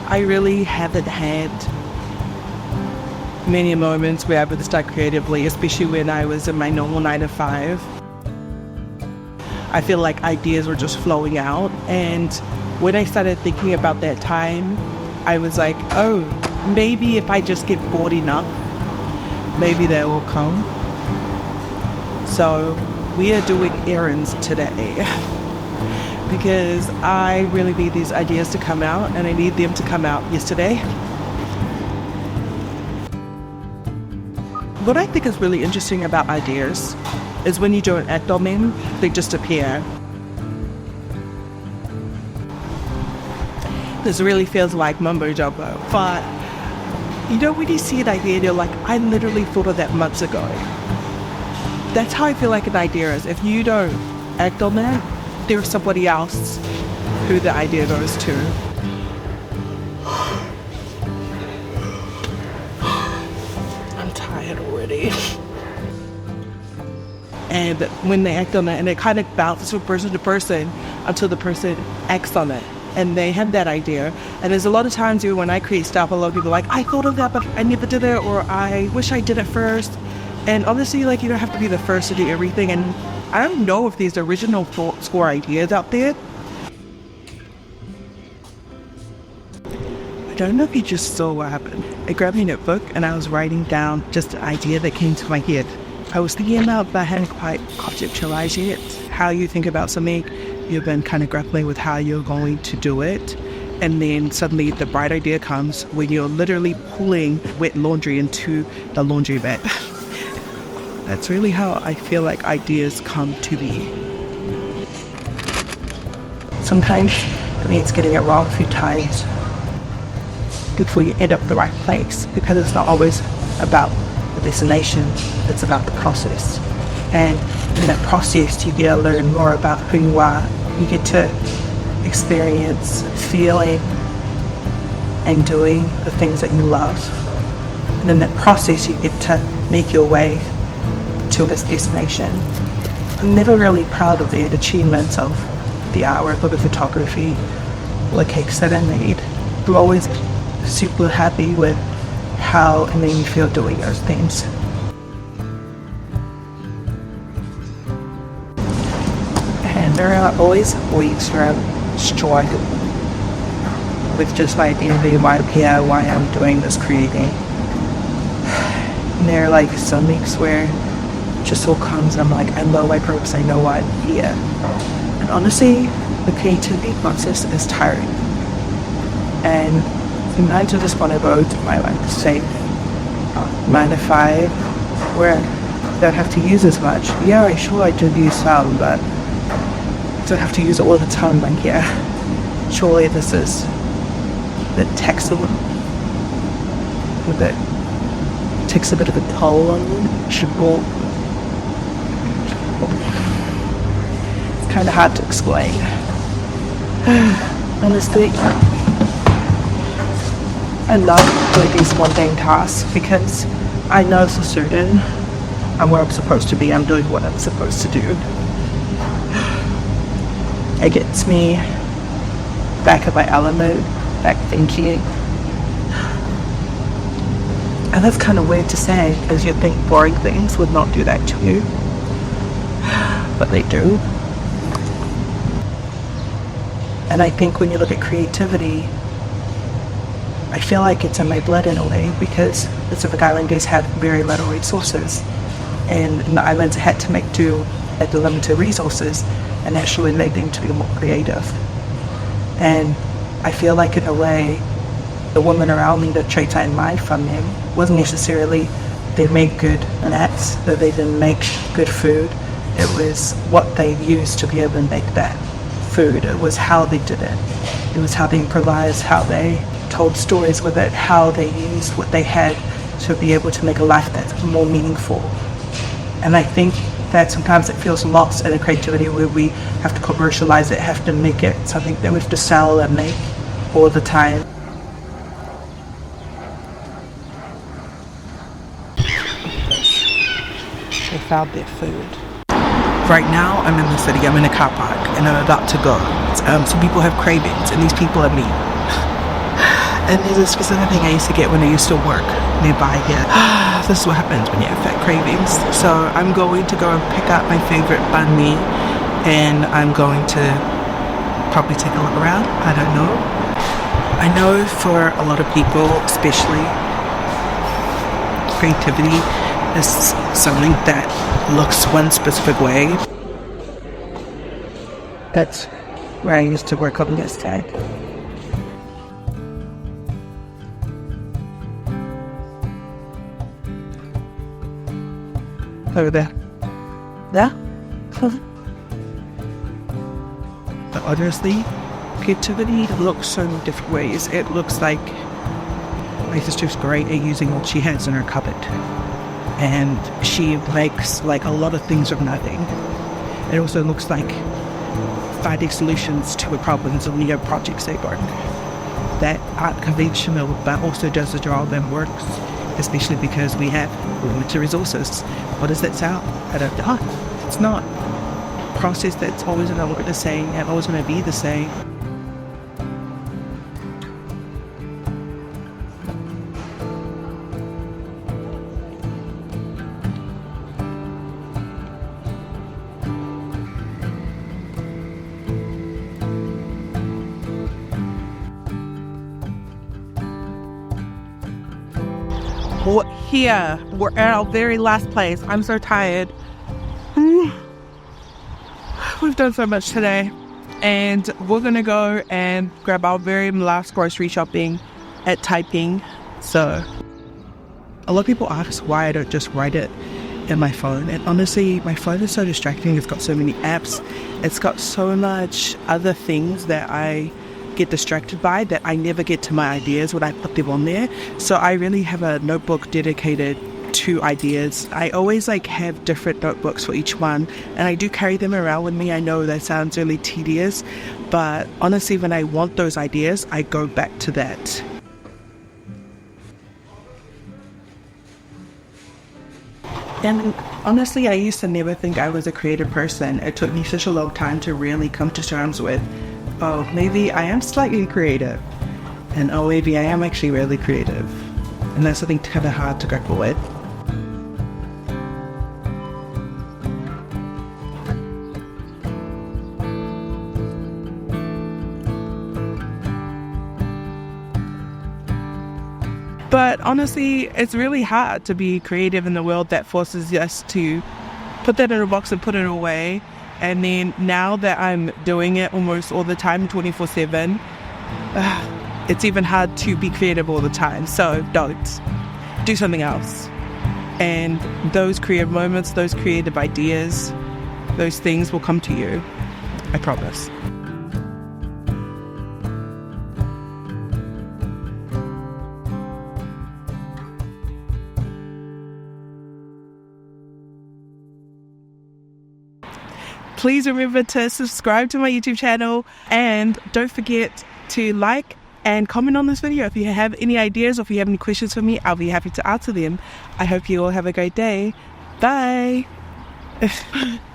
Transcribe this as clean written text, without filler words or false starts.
I really haven't had many moments where I would start creatively, especially when I was in my normal 9 to 5. I feel like ideas were just flowing out, and when I started thinking about that time, I was like, oh, maybe if I just get bored enough, maybe that will come. So we are doing errands today because I really need these ideas to come out, and I need them to come out yesterday. What I think is really interesting about ideas is when you don't act on them, they just appear. This really feels like mumbo jumbo, but you know when you see an idea and you're like, I literally thought of that months ago. That's how I feel like an idea is. If you don't act on that, there's somebody else who the idea goes to. I'm tired already. And when they act on it, and it kind of bounces from person to person until the person acts on it and they have that idea. And there's a lot of times when I create stuff, a lot of people are like, I thought of that but I never did it, or I wish I did it first. And honestly, like, you don't have to be the first to do everything. And I don't know if there's original thoughts or ideas out there. I don't know if you just saw what happened. I grabbed my notebook and I was writing down just an idea that came to my head. I was thinking about, but I hadn't quite conceptualized yet. How you think about something, you've been kind of grappling with how you're going to do it. And then suddenly the bright idea comes when you're literally pulling wet laundry into the laundry bed. That's really how I feel like ideas come to be. Sometimes it means getting it wrong a few times before you end up in the right place, because it's not always about the destination, it's about the process. And in that process, you get to learn more about who you are. You get to experience feeling and doing the things that you love. And in that process, you get to make your way to this destination. I'm never really proud of the achievements of the artwork or the photography or the cakes that I made. I'm always super happy with how it made me feel doing those things. And there are always weeks where I'm struggling with just my identity, why I'm here, why I'm doing this creating. And there are like some weeks where it just all comes and I'm like, I know my purpose, I know why I'm here. And honestly, the creativity process is tiring. And sometimes I just want to go to my, like, say, 9 to 5, where I don't have to use as much. Yeah, sure, I do use some, but I don't have to use it all the time. Like, yeah, surely this is the text a little, it takes a bit of a toll on you. It's kind of hard to explain. Honestly, I love doing these mundane tasks because I know for certain I'm where I'm supposed to be. I'm doing what I'm supposed to do. It gets me back in my element, back thinking. And that's kind of weird to say, because you'd think boring things would not do that to you. But they do. And I think when you look at creativity, I feel like it's in my blood in a way, because the Pacific Islanders had very little resources, and the islands had to make do at the limited resources, and actually made them to be more creative. And I feel like in a way, the women around me, the traits I admired from them, wasn't necessarily they made good nets, that they didn't make good food. It was what they used to be able to make that food. It was how they did it. It was how they improvised, how they told stories with it, how they used what they had to be able to make a life that's more meaningful. And I think that sometimes it feels lost in a creativity where we have to commercialize it, have to make it something that we have to sell and make all the time. They found their food. Right now, I'm in the city, I'm in a car park, and I'm about to go. Some people have cravings, and these people are me. And there's a specific thing I used to get when I used to work nearby here. This is what happens when you have fat cravings. So I'm going to go and pick up my favorite banh mi, and I'm going to probably take a look around. I don't know. I know for a lot of people, especially, creativity is something that looks one specific way. That's where I used to work on this tag. Over there. There? But honestly, creativity looks so many different ways. It looks like my sister's great at using what she has in her cupboard. And she makes like a lot of things from nothing. It also looks like finding solutions to the problems of Neo projects they work. That aren't conventional, but also does the job and works, especially because we have limited resources. What does that sound? I don't know. It's not a process that's always going to look the same and always going to be the same. Here, we're at our very last place. I'm so tired. We've done so much today. And we're going to go and grab our very last grocery shopping at Taiping. So, a lot of people ask why I don't just write it in my phone. And honestly, my phone is so distracting. It's got so many apps. It's got so much other things that I get distracted by that I never get to my ideas when I put them on there. So I really have a notebook dedicated to ideas. I always have different notebooks for each one, and I do carry them around with me. I know that sounds really tedious, but honestly, when I want those ideas, I go back to that. And honestly, I used to never think I was a creative person. It took me such a long time to really come to terms with, oh, maybe I am slightly creative. And oh, maybe I am actually really creative. And that's something kind of hard to grapple with. but honestly, it's really hard to be creative in the world that forces us to put that in a box and put it away. And then now that I'm doing it almost all the time, 24/7, it's even hard to be creative all the time. So don't. Do something else. And those creative moments, those creative ideas, those things will come to you. I promise. Please remember to subscribe to my YouTube channel, and don't forget to like and comment on this video. If you have any ideas or if you have any questions for me, I'll be happy to answer them. I hope you all have a great day. Bye.